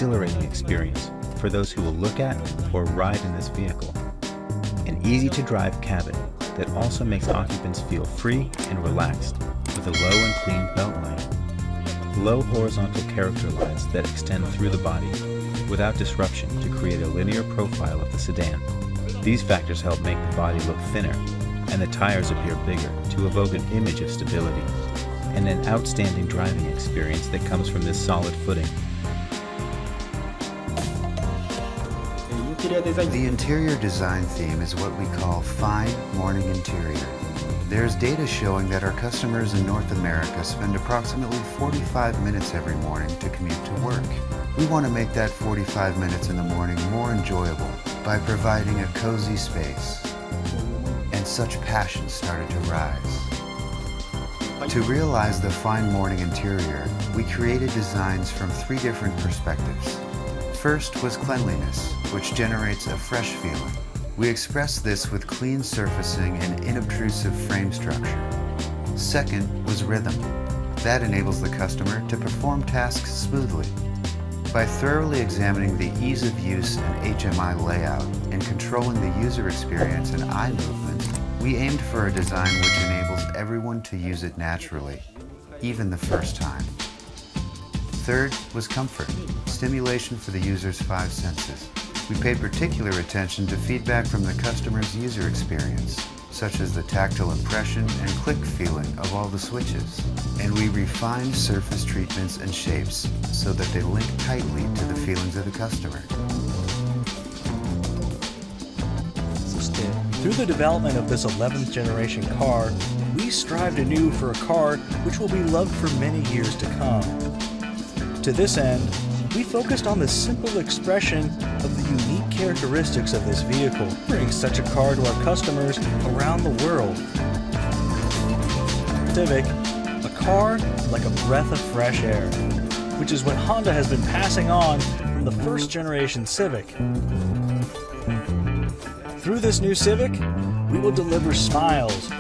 exhilarating experience for those who will look at or ride in this vehicle. An easy-to-drive cabin that also makes occupants feel free and relaxed with a low and clean belt line. Low horizontal character lines that extend through the body without disruption to create a linear profile of the sedan. These factors help make the body look thinner and the tires appear bigger to evoke an image of stability and an outstanding driving experience that comes from this solid footing. The interior design theme is what we call Fine Morning Interior. There's data showing that our customers in North America spend approximately 45 minutes every morning to commute to work. We want to make that 45 minutes in the morning more enjoyable by providing a cozy space. And such passion started to rise. To realize the fine morning interior, we created designs from 3 different perspectives. First was cleanliness, which generates a fresh feeling. We express this with clean surfacing and inobtrusive frame structure. Second was rhythm. That enables the customer to perform tasks smoothly. By thoroughly examining the ease of use and HMI layout and controlling the user experience and eye movement, we aimed for a design which enables everyone to use it naturally, even the first time. Third was comfort, stimulation for the user's 5 senses. We paid particular attention to feedback from the customer's user experience, such as the tactile impression and click feeling of all the switches. And we refined surface treatments and shapes so that they link tightly to the feelings of the customer. Through the development of this 11th generation car, we strived anew for a car which will be loved for many years to come. To this end, we focused on the simple expression of the unique characteristics of this vehicle, bringing such a car to our customers around the world. Civic, a car like a breath of fresh air, which is what Honda has been passing on from the first generation Civic. Through this new Civic, we will deliver smiles,